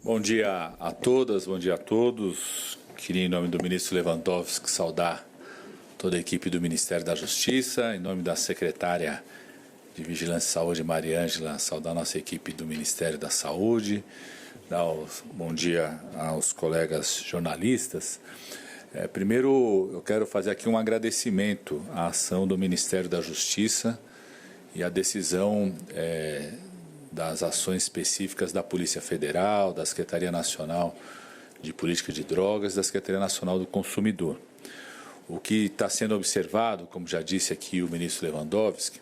Bom dia a todas, bom dia a todos. Queria, em nome do ministro Lewandowski, saudar toda a equipe do Ministério da Justiça, em nome da secretária de Vigilância e Saúde, Mariângela, saudar a nossa equipe do Ministério da Saúde, dar bom dia aos colegas jornalistas. Primeiro, eu quero fazer aqui um agradecimento à ação do Ministério da Justiça e à decisão das ações específicas da Polícia Federal, da Secretaria Nacional de Política de Drogas, da Secretaria Nacional do Consumidor. O que está sendo observado, como já disse aqui o ministro Lewandowski,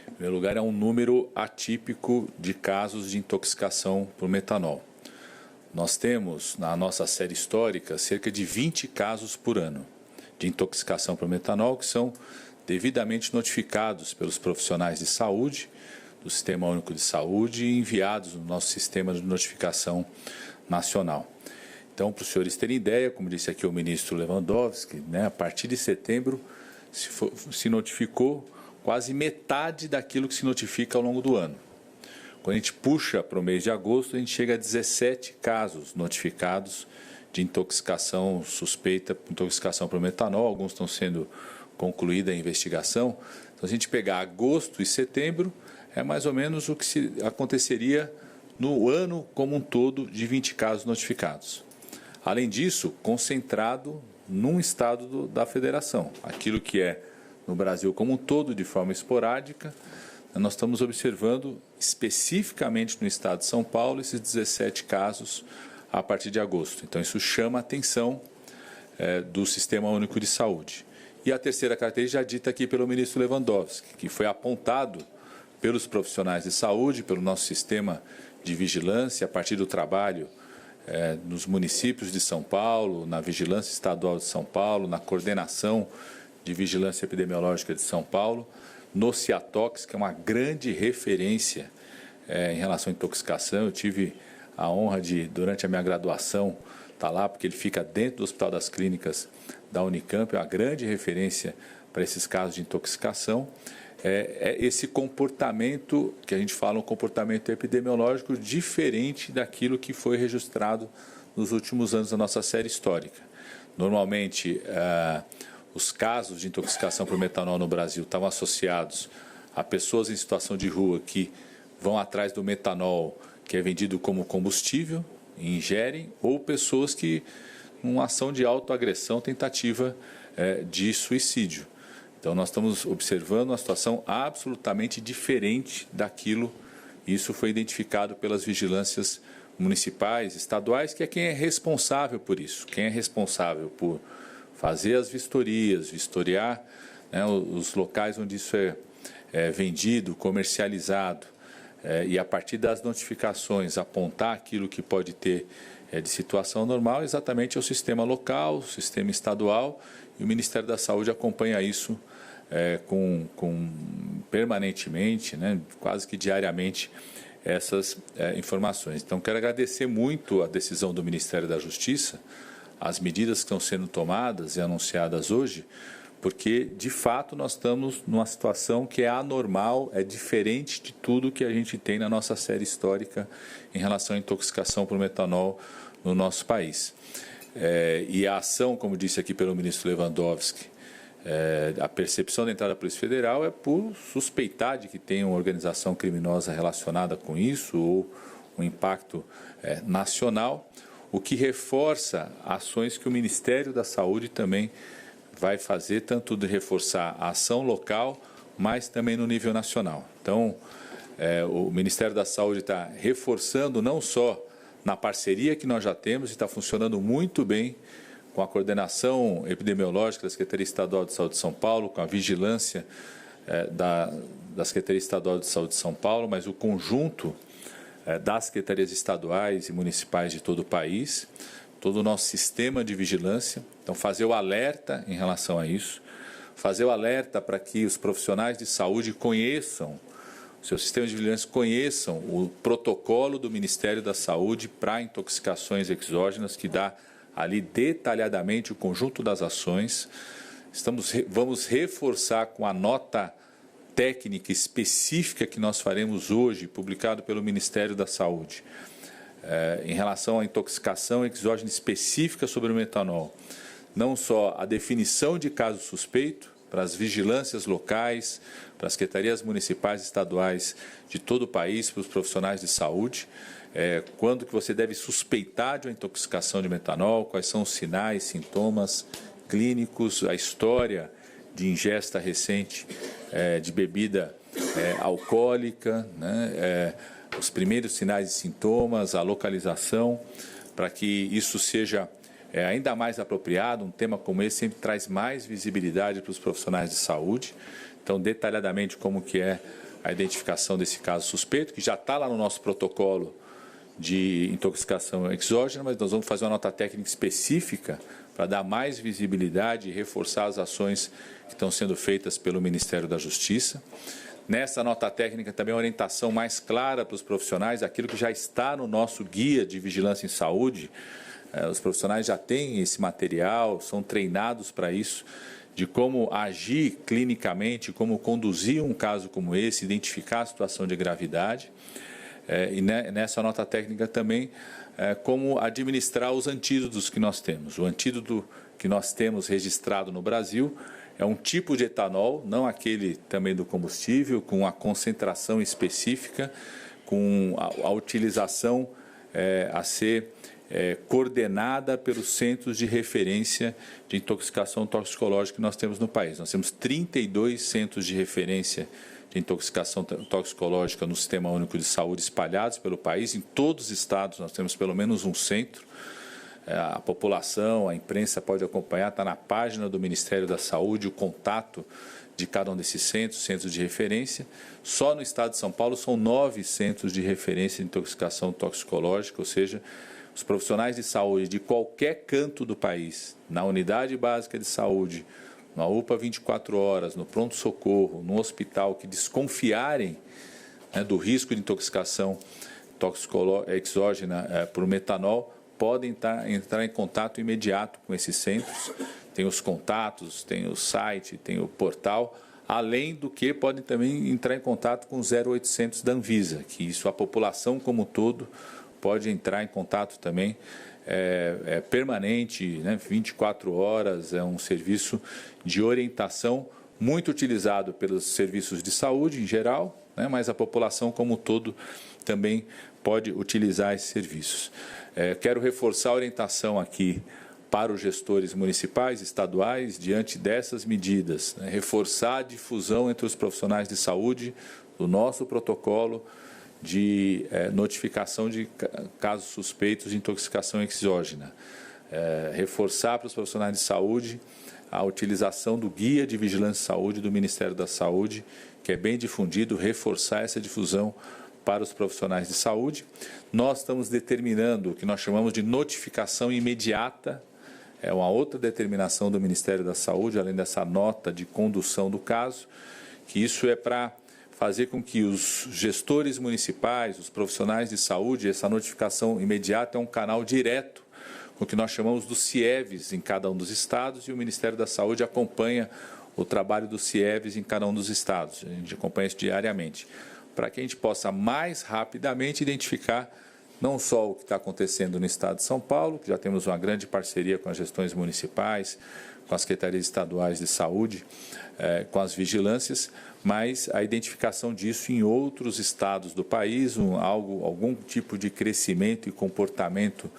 em primeiro lugar, é um número atípico de casos de intoxicação por metanol. Nós temos, na nossa série histórica, cerca de 20 casos por ano de intoxicação por metanol que são devidamente notificados pelos profissionais de saúde, do Sistema Único de Saúde e enviados no nosso sistema de notificação nacional. Então, para os senhores terem ideia, como disse aqui o ministro Lewandowski, a partir de setembro se notificou quase metade daquilo que se notifica ao longo do ano. Quando a gente puxa para o mês de agosto, a gente chega a 17 casos notificados de intoxicação suspeita, intoxicação por metanol, alguns estão sendo concluída a investigação. Então, se a gente pegar agosto e setembro, é mais ou menos o que aconteceria no ano como um todo de 20 casos notificados. Além disso, concentrado num estado da federação. Aquilo que é no Brasil como um todo, de forma esporádica, nós estamos observando especificamente no estado de São Paulo esses 17 casos a partir de agosto. Então, isso chama a atenção do Sistema Único de Saúde. E a terceira característica já dita aqui pelo ministro Lewandowski, que foi apontado pelos profissionais de saúde, pelo nosso sistema de vigilância, a partir do trabalho nos municípios de São Paulo, na Vigilância Estadual de São Paulo, na Coordenação de Vigilância Epidemiológica de São Paulo, no Ciatox, que é uma grande referência em relação à intoxicação. Eu tive a honra de, durante a minha graduação, estar lá, porque ele fica dentro do Hospital das Clínicas da Unicamp, é uma grande referência para esses casos de intoxicação. Esse comportamento, que a gente fala, um comportamento epidemiológico diferente daquilo que foi registrado nos últimos anos da nossa série histórica. Normalmente, os casos de intoxicação por metanol no Brasil estavam associados a pessoas em situação de rua que vão atrás do metanol, que é vendido como combustível, e ingerem, ou pessoas que, numa ação de autoagressão, tentativa de suicídio. Então, nós estamos observando uma situação absolutamente diferente daquilo. Isso foi identificado pelas vigilâncias municipais, estaduais, que é quem é responsável por isso, quem é responsável por fazer as vistorias, vistoriar os locais onde isso é vendido, comercializado, e a partir das notificações apontar aquilo que pode ter de situação normal, exatamente é o sistema local, o sistema estadual, e o Ministério da Saúde acompanha isso permanentemente, quase que diariamente, essas informações. Então, quero agradecer muito a decisão do Ministério da Justiça, as medidas que estão sendo tomadas e anunciadas hoje, porque, de fato, nós estamos numa situação que é anormal, é diferente de tudo que a gente tem na nossa série histórica em relação à intoxicação por metanol no nosso país. E a ação, como disse aqui pelo ministro Lewandowski, a percepção da entrada da Polícia Federal é por suspeitar de que tem uma organização criminosa relacionada com isso ou um impacto nacional, o que reforça ações que o Ministério da Saúde também vai fazer, tanto de reforçar a ação local, mas também no nível nacional. Então, o Ministério da Saúde está reforçando não só na parceria que nós já temos e está funcionando muito bem com a coordenação epidemiológica da Secretaria Estadual de Saúde de São Paulo, com a vigilância da Secretaria Estadual de Saúde de São Paulo, mas o conjunto das secretarias estaduais e municipais de todo o país, todo o nosso sistema de vigilância. Então, fazer o alerta em relação a isso, fazer o alerta para que os profissionais de saúde conheçam, o seu sistema de vigilância conheçam o protocolo do Ministério da Saúde para intoxicações exógenas, que dá ali detalhadamente o conjunto das ações. Vamos reforçar com a nota técnica específica que nós faremos hoje, publicado pelo Ministério da Saúde, em relação à intoxicação exógena específica sobre o metanol. Não só a definição de caso suspeito para as vigilâncias locais, para as secretarias municipais e estaduais de todo o país, para os profissionais de saúde, quando que você deve suspeitar de uma intoxicação de metanol, quais são os sinais, sintomas clínicos, a história de ingesta recente de bebida alcoólica, né, os primeiros sinais e sintomas, a localização, para que isso seja ainda mais apropriado. Um tema como esse sempre traz mais visibilidade para os profissionais de saúde. Então, detalhadamente, como que é a identificação desse caso suspeito, que já está lá no nosso protocolo de intoxicação exógena, mas nós vamos fazer uma nota técnica específica para dar mais visibilidade e reforçar as ações que estão sendo feitas pelo Ministério da Justiça. Nessa nota técnica também uma orientação mais clara para os profissionais, aquilo que já está no nosso guia de vigilância em saúde. Os profissionais já têm esse material, são treinados para isso, de como agir clinicamente, como conduzir um caso como esse, identificar a situação de gravidade. E nessa nota técnica também, como administrar os antídotos que nós temos. O antídoto que nós temos registrado no Brasil é um tipo de etanol, não aquele também do combustível, com a concentração específica, com a utilização a ser coordenada pelos centros de referência de intoxicação toxicológica que nós temos no país. Nós temos 32 centros de referência de intoxicação toxicológica no Sistema Único de Saúde espalhados pelo país. Em todos os estados nós temos pelo menos um centro. A população, a imprensa pode acompanhar, está na página do Ministério da Saúde o contato de cada um desses centros de referência. Só no estado de São Paulo são 9 centros de referência de intoxicação toxicológica, ou seja, os profissionais de saúde de qualquer canto do país, na unidade básica de saúde, na UPA 24 horas, no pronto-socorro, no hospital, que desconfiarem do risco de intoxicação exógena por metanol, podem entrar em contato imediato com esses centros. Tem os contatos, tem o site, tem o portal, além do que podem também entrar em contato com o 0800 da Anvisa, que isso a população como um todo pode entrar em contato também, permanente, né, 24 horas, é um serviço de orientação muito utilizado pelos serviços de saúde em geral, né, mas a população como um todo também pode utilizar esses serviços. Quero reforçar a orientação aqui para os gestores municipais, estaduais, diante dessas medidas, né, reforçar a difusão entre os profissionais de saúde do nosso protocolo de notificação de casos suspeitos de intoxicação exógena. Reforçar para os profissionais de saúde a utilização do Guia de Vigilância em Saúde do Ministério da Saúde, que é bem difundido, reforçar essa difusão para os profissionais de saúde. Nós estamos determinando o que nós chamamos de notificação imediata, é uma outra determinação do Ministério da Saúde, além dessa nota de condução do caso, que isso é para fazer com que os gestores municipais, os profissionais de saúde, essa notificação imediata é um canal direto com o que nós chamamos dos CIEVs em cada um dos estados, e o Ministério da Saúde acompanha o trabalho dos CIEVs em cada um dos estados. A gente acompanha isso diariamente, para que a gente possa mais rapidamente identificar não só o que está acontecendo no estado de São Paulo, que já temos uma grande parceria com as gestões municipais, com as secretarias estaduais de saúde, com as vigilâncias, mas a identificação disso em outros estados do país, algum tipo de crescimento e comportamento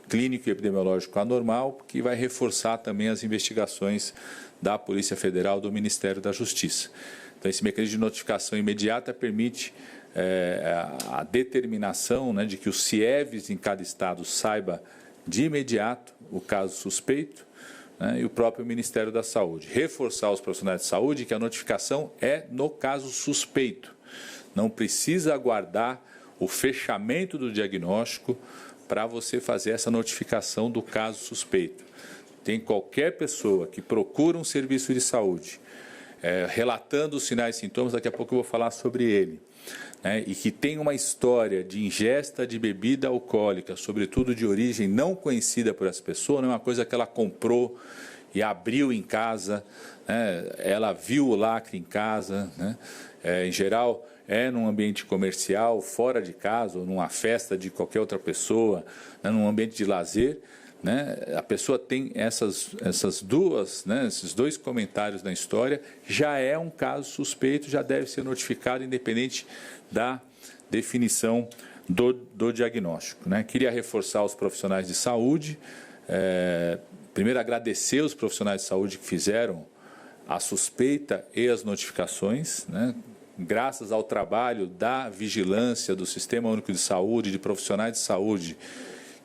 clínico e epidemiológico anormal, que vai reforçar também as investigações da Polícia Federal, do Ministério da Justiça. Então, esse mecanismo de notificação imediata permite a determinação, né, de que os CIEVs em cada estado saiba de imediato o caso suspeito, né, e o próprio Ministério da Saúde. Reforçar os profissionais de saúde que a notificação é no caso suspeito. Não precisa aguardar o fechamento do diagnóstico para você fazer essa notificação do caso suspeito. Tem qualquer pessoa que procura um serviço de saúde, relatando os sinais e sintomas, daqui a pouco eu vou falar sobre ele, né, e que tem uma história de ingesta de bebida alcoólica, sobretudo de origem não conhecida por essa pessoa, não é uma coisa que ela comprou e abriu em casa, né, ela viu o lacre em casa, né, em geral é num ambiente comercial, fora de casa, ou numa festa de qualquer outra pessoa, né, num ambiente de lazer, né, a pessoa tem essas duas, né, esses dois comentários na história, já é um caso suspeito, já deve ser notificado, independente da definição do diagnóstico, né. Queria reforçar os profissionais de saúde, primeiro agradecer os profissionais de saúde que fizeram a suspeita e as notificações, né, graças ao trabalho da vigilância do Sistema Único de Saúde, de profissionais de saúde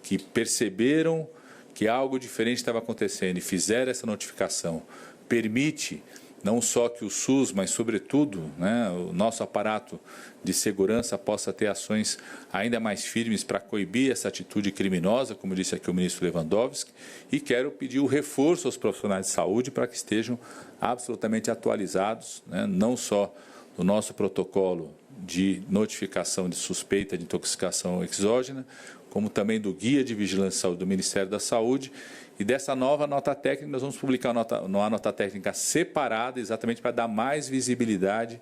que perceberam que algo diferente estava acontecendo e fizeram essa notificação, permite não só que o SUS, mas, sobretudo, né, o nosso aparato de segurança possa ter ações ainda mais firmes para coibir essa atitude criminosa, como disse aqui o ministro Lewandowski, e quero pedir o reforço aos profissionais de saúde para que estejam absolutamente atualizados, né, não só do nosso protocolo de notificação de suspeita de intoxicação exógena, como também do Guia de Vigilância e Saúde do Ministério da Saúde. E dessa nova nota técnica, nós vamos publicar uma nota técnica separada, exatamente para dar mais visibilidade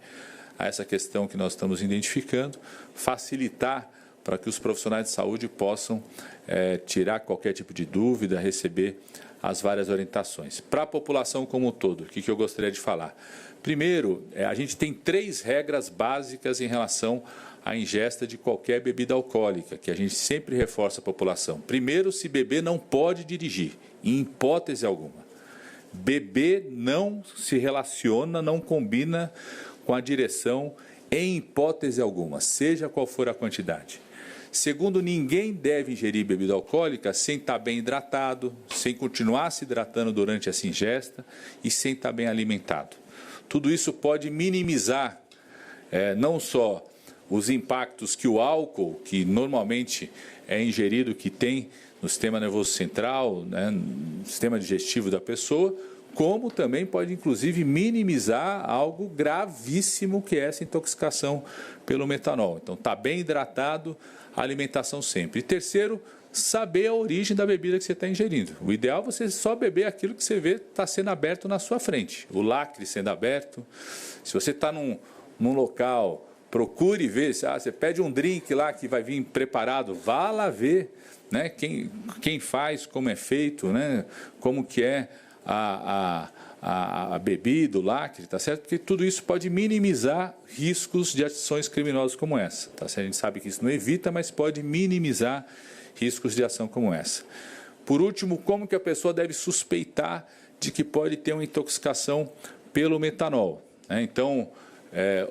a essa questão que nós estamos identificando, facilitar para que os profissionais de saúde possam tirar qualquer tipo de dúvida, receber as várias orientações. Para a população como um todo, o que eu gostaria de falar? Primeiro, a gente tem 3 regras básicas em relação à ingesta de qualquer bebida alcoólica, que a gente sempre reforça a população. Primeiro, se beber, não pode dirigir, em hipótese alguma. Beber não se relaciona, não combina com a direção, em hipótese alguma, seja qual for a quantidade. Segundo, ninguém deve ingerir bebida alcoólica sem estar bem hidratado, sem continuar se hidratando durante essa ingesta e sem estar bem alimentado. Tudo isso pode minimizar não só os impactos que o álcool, que normalmente é ingerido, que tem no sistema nervoso central, né, no sistema digestivo da pessoa, como também pode, inclusive, minimizar algo gravíssimo, que é essa intoxicação pelo metanol. Então, está bem hidratado, a alimentação sempre. E terceiro, saber a origem da bebida que você está ingerindo. O ideal é você só beber aquilo que você vê está sendo aberto na sua frente. O lacre sendo aberto. Se você está num local, procure ver, você pede um drink lá que vai vir preparado, vá lá ver, né, quem faz, como é feito, né, como que é a bebida, o lacre, tá certo? Porque tudo isso pode minimizar riscos de ações criminosas como essa. Tá certo? A gente sabe que isso não evita, mas pode minimizar riscos de ação como essa. Por último, como que a pessoa deve suspeitar de que pode ter uma intoxicação pelo metanol, né? Então,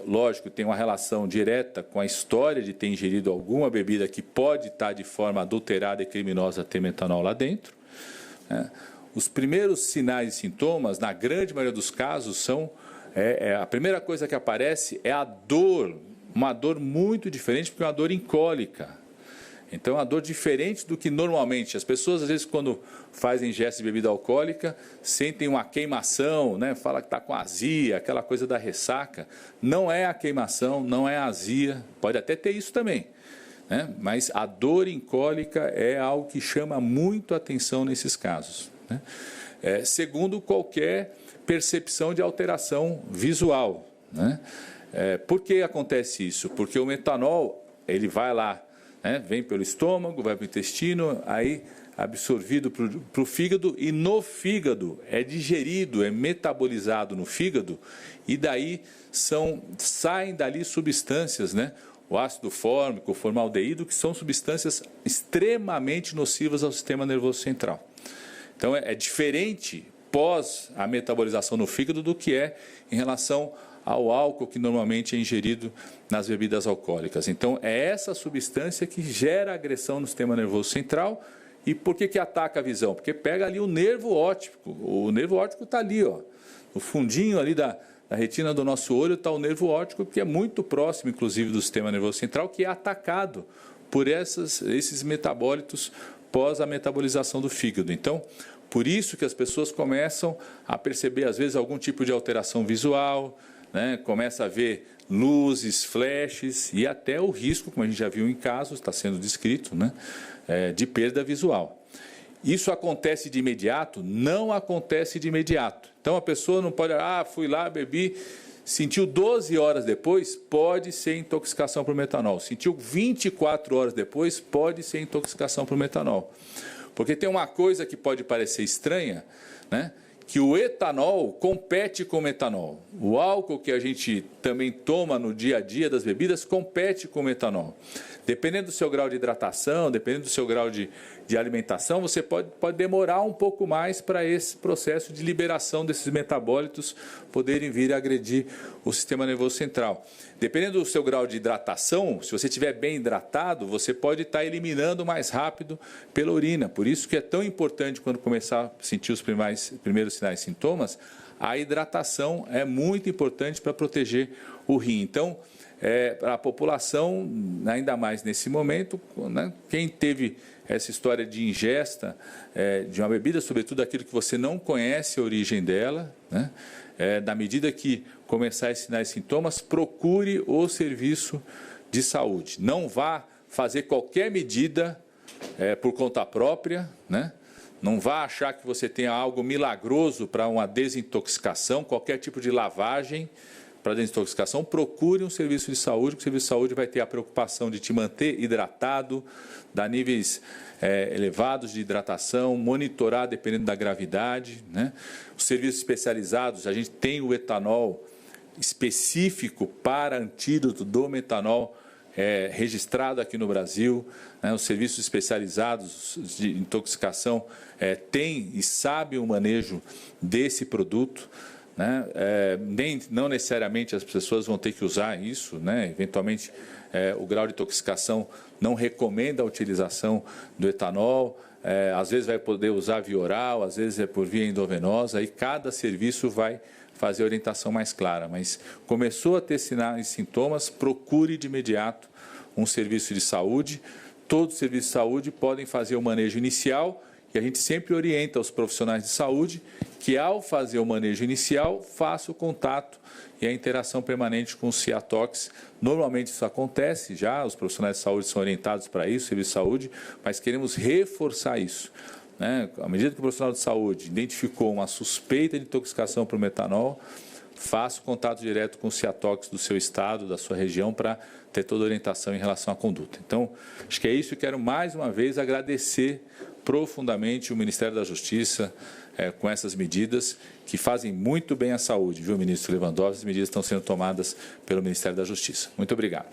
lógico, tem uma relação direta com a história de ter ingerido alguma bebida que pode estar de forma adulterada e criminosa ter metanol lá dentro, né? Os primeiros sinais e sintomas, na grande maioria dos casos, são a primeira coisa que aparece é a dor, uma dor muito diferente, porque é uma dor incólica. Então, é uma dor diferente do que normalmente. As pessoas, às vezes, quando fazem ingesta de bebida alcoólica, sentem uma queimação, né? Fala que está com azia, aquela coisa da ressaca. Não é a queimação, não é a azia, pode até ter isso também, né? Mas a dor incólica é algo que chama muito a atenção nesses casos, né? Segundo, qualquer percepção de alteração visual, né? Por que acontece isso? Porque o metanol, ele vai lá, né, vem pelo estômago, vai para o intestino, aí absorvido para o fígado, e no fígado é digerido, é metabolizado no fígado, e daí saem dali substâncias, né, o ácido fórmico, o formaldeído, que são substâncias extremamente nocivas ao sistema nervoso central. Então, é diferente pós a metabolização no fígado do que é em relação ao álcool que normalmente é ingerido nas bebidas alcoólicas. Então, é essa substância que gera agressão no sistema nervoso central. E por que ataca a visão? Porque pega ali o nervo óptico. O nervo óptico está ali, ó, no fundinho ali da retina do nosso olho está o nervo óptico, que é muito próximo, inclusive, do sistema nervoso central, que é atacado por esses metabólitos pós a metabolização do fígado. Então, por isso que as pessoas começam a perceber, às vezes, algum tipo de alteração visual, né? Começa a ver luzes, flashes e até o risco, como a gente já viu em casos, está sendo descrito, né? De perda visual. Isso acontece de imediato? Não acontece de imediato. Então, a pessoa não pode, fui lá, bebi, Sentiu 12 horas depois, pode ser intoxicação por metanol. Sentiu 24 horas depois, pode ser intoxicação por metanol. Porque tem uma coisa que pode parecer estranha, né? Que o etanol compete com o metanol. O álcool que a gente também toma no dia a dia das bebidas compete com o metanol. Dependendo do seu grau de hidratação, dependendo do seu grau de alimentação, você pode demorar um pouco mais para esse processo de liberação desses metabólitos poderem vir a agredir o sistema nervoso central. Dependendo do seu grau de hidratação, se você estiver bem hidratado, você pode estar eliminando mais rápido pela urina. Por isso que é tão importante, quando começar a sentir os primeiros sinais e sintomas, a hidratação é muito importante para proteger o rim. Então, para a população, ainda mais nesse momento, né, quem teve essa história de ingesta de uma bebida, sobretudo aquilo que você não conhece a origem dela, né, da medida que começar esses sinais e sintomas, procure o serviço de saúde. Não vá fazer qualquer medida por conta própria, né? Não vá achar que você tenha algo milagroso para uma desintoxicação, qualquer tipo de lavagem para desintoxicação. Procure um serviço de saúde, que o serviço de saúde vai ter a preocupação de te manter hidratado, dar níveis elevados de hidratação, monitorar dependendo da gravidade, né? Os serviços especializados, a gente tem o etanol específico para antídoto do metanol, registrado aqui no Brasil, né? Os serviços especializados de intoxicação têm e sabem o manejo desse produto, né? Não necessariamente as pessoas vão ter que usar isso, né? Eventualmente, o grau de intoxicação não recomenda a utilização do etanol, às vezes vai poder usar via oral, às vezes é por via endovenosa, e cada serviço vai fazer a orientação mais clara, mas começou a ter sinais e sintomas, procure de imediato um serviço de saúde. Todos os serviços de saúde podem fazer o manejo inicial, e a gente sempre orienta os profissionais de saúde que, ao fazer o manejo inicial, faça o contato e a interação permanente com o Ciatox. Normalmente isso acontece já, os profissionais de saúde são orientados para isso, serviço de saúde, mas queremos reforçar isso, né? À medida que o profissional de saúde identificou uma suspeita de intoxicação por metanol, faça o contato direto com o Ciatox do seu estado, da sua região, para ter toda a orientação em relação à conduta. Então, acho que é isso. Eu quero mais uma vez agradecer profundamente o Ministério da Justiça com essas medidas que fazem muito bem à saúde, viu, ministro Lewandowski? As medidas estão sendo tomadas pelo Ministério da Justiça. Muito obrigado.